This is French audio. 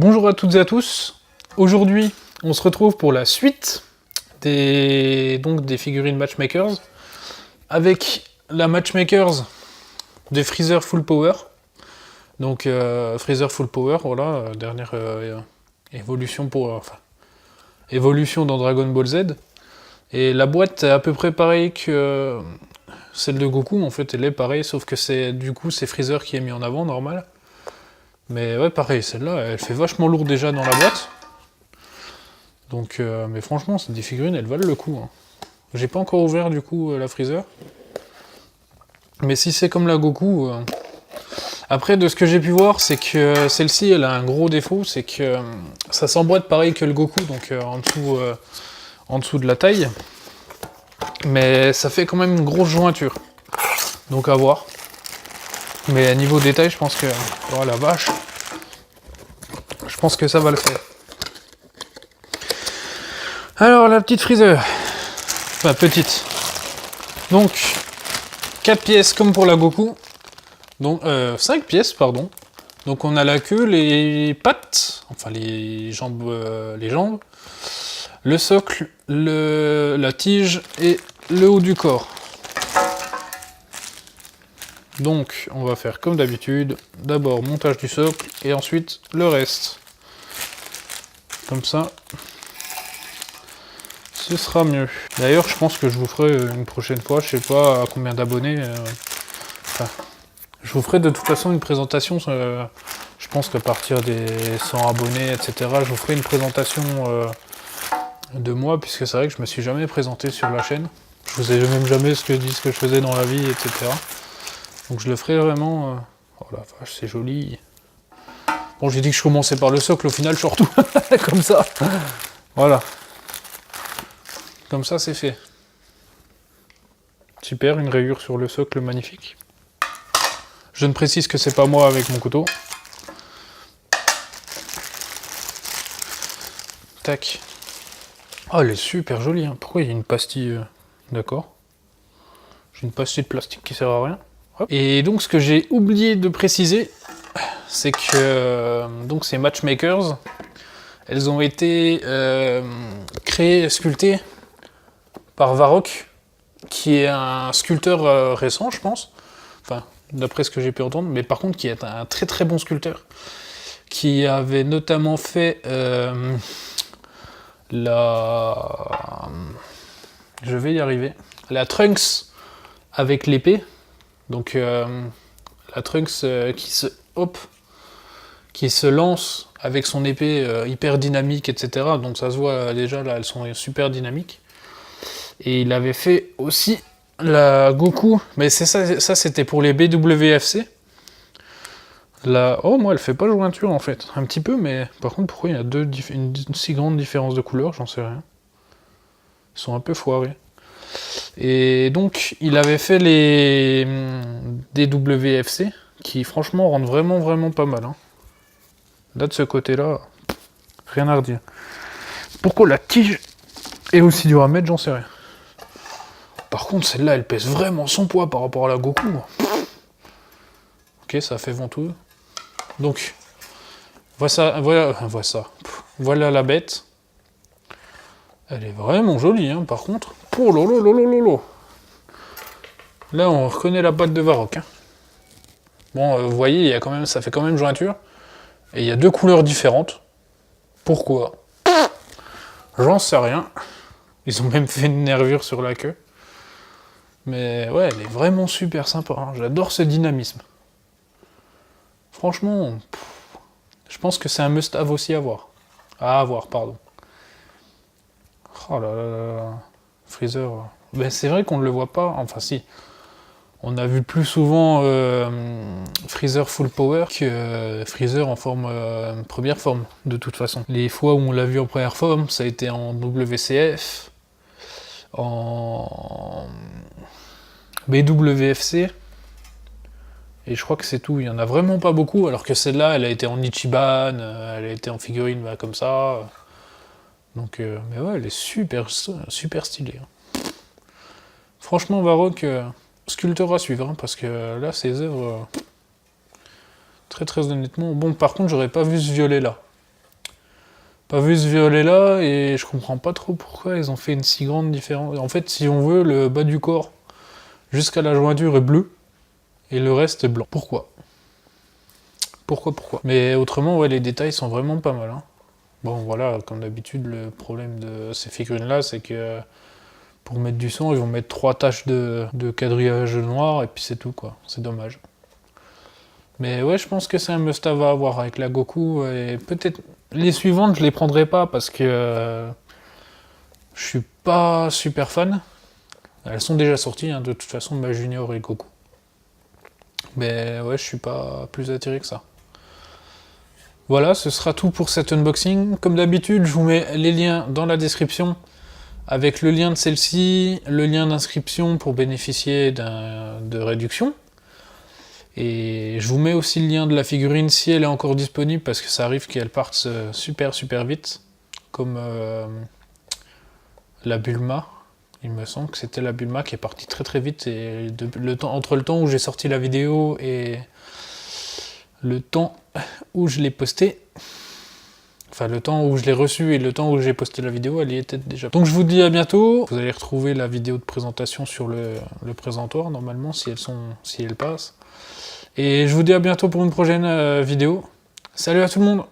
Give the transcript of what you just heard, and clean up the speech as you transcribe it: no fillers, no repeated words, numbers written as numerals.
Bonjour à toutes et à tous. Aujourd'hui, on se retrouve pour la suite des figurines Matchmakers avec la Matchmakers des Freezer Full Power. Donc Freezer Full Power, voilà, dernière évolution évolution dans Dragon Ball Z. Et la boîte est à peu près pareille que celle de Goku, en fait, elle est pareille, sauf que c'est Freezer qui est mis en avant, normal. Mais ouais, pareil, celle-là, elle fait vachement lourd déjà dans la boîte. Donc, mais franchement, c'est des figurines, elles valent le coup. Hein. J'ai pas encore ouvert, du coup, la Freezer. Mais si c'est comme la Goku... Après, de ce que j'ai pu voir, c'est que celle-ci, elle a un gros défaut, c'est que ça s'emboîte pareil que le Goku, donc en dessous de la taille. Mais ça fait quand même une grosse jointure. Donc à voir. Mais niveau détail, je pense que... Oh la vache. Je pense que ça va le faire. Alors, la petite Freezer. Enfin, petite. Donc, 4 pièces comme pour la Goku. Donc, 5 pièces, pardon. Donc, on a la queue, les pattes, enfin les jambes, le socle, la tige et le haut du corps. Donc, on va faire comme d'habitude. D'abord, montage du socle et ensuite le reste. Comme ça, ce sera mieux. D'ailleurs, je pense que je vous ferai une prochaine fois, je sais pas à combien d'abonnés. Je vous ferai de toute façon une présentation. Je pense qu'à partir des 100 abonnés, etc., je vous ferai une présentation de moi, puisque c'est vrai que je me suis jamais présenté sur la chaîne. Je vous ai même jamais dit ce que je faisais dans la vie, etc. Donc je le ferai vraiment... Oh la vache, c'est joli. Bon, j'ai dit que je commençais par le socle, au final, je sors tout. Comme ça. Voilà. Comme ça, c'est fait. Super, une rayure sur le socle, magnifique. Je ne précise que c'est pas moi avec mon couteau. Tac. Oh, elle est super jolie. Hein. Pourquoi il y a une pastille D'accord. J'ai une pastille de plastique qui sert à rien. Hop. Et donc, ce que j'ai oublié de préciser, c'est que donc ces Matchmakers, elles ont été créées, sculptées par Varrock, qui est un sculpteur récent, je pense. Enfin, d'après ce que j'ai pu entendre, mais par contre qui est un très très bon sculpteur, qui avait notamment fait je vais y arriver, la Trunks avec l'épée, donc la Trunks qui se lance avec son épée hyper dynamique, etc. Donc ça se voit déjà là, elles sont super dynamiques. Et il avait fait aussi la Goku, mais c'est ça c'était pour les BWFC. Oh, moi elle fait pas jointure en fait, un petit peu, mais par contre pourquoi il y a une si grande différence de couleur, j'en sais rien. Ils sont un peu foirés. Et donc il avait fait les DWFC, qui franchement rendent vraiment vraiment pas mal. Hein. Là de ce côté-là, rien à redire. Pourquoi la tige est aussi dure à mettre, j'en sais rien. Par contre, celle-là, elle pèse vraiment son poids par rapport à la Goku. Ok, ça fait ventoux. Donc, voilà la bête. Elle est vraiment jolie, hein, par contre. Oh lolo lolo lolo. Là, on reconnaît la patte de Varrock. Hein. Bon, vous voyez, ça fait quand même jointure. Et il y a deux couleurs différentes. Pourquoi? J'en sais rien. Ils ont même fait une nervure sur la queue. Mais ouais, elle est vraiment super sympa. Hein. J'adore ce dynamisme. Franchement, je pense que c'est un must-have aussi à voir. À avoir, pardon. Oh là là là là. Freezer. Ben, c'est vrai qu'on ne le voit pas. Enfin, si. On a vu plus souvent Freezer Full Power que Freezer en première forme, de toute façon. Les fois où on l'a vu en première forme, ça a été en WCF, en BWFC, et je crois que c'est tout. Il y en a vraiment pas beaucoup, alors que celle-là, elle a été en Ichiban, elle a été en figurine comme ça. Donc, mais ouais, elle est super, super stylée. Hein. Franchement, Varrock, sculpteur à suivre, hein, parce que là, ses œuvres, très très honnêtement. Bon, par contre, j'aurais pas vu ce violet là. pas vu ce violet là et je comprends pas trop pourquoi ils ont fait une si grande différence. En fait, si on veut, le bas du corps jusqu'à la jointure est bleu et le reste est blanc. Pourquoi? Pourquoi? Mais autrement, ouais, les détails sont vraiment pas mal. Hein. Bon, voilà, comme d'habitude, le problème de ces figurines là, c'est que pour mettre du son, ils vont mettre 3 taches de quadrillage noir et puis c'est tout quoi. C'est dommage. Mais ouais, je pense que c'est un must-have à avoir avec la Goku et peut-être les suivantes, je les prendrai pas parce que je suis pas super fan. Elles sont déjà sorties hein, de toute façon, ma Junior et Goku. Mais ouais, je suis pas plus attiré que ça. Voilà, ce sera tout pour cet unboxing. Comme d'habitude, je vous mets les liens dans la description avec le lien de celle-ci, le lien d'inscription pour bénéficier de réduction. Et je vous mets aussi le lien de la figurine si elle est encore disponible parce que ça arrive qu'elle parte super vite. Comme la Bulma. Il me semble que c'était la Bulma qui est partie très vite et entre le temps où j'ai sorti la vidéo et le temps où je l'ai posté, enfin le temps où je l'ai reçu et le temps où j'ai posté la vidéo, elle y était déjà. Donc je vous dis à bientôt. Vous allez retrouver la vidéo de présentation sur le présentoir normalement si elles passent. Et je vous dis à bientôt pour une prochaine vidéo. Salut à tout le monde!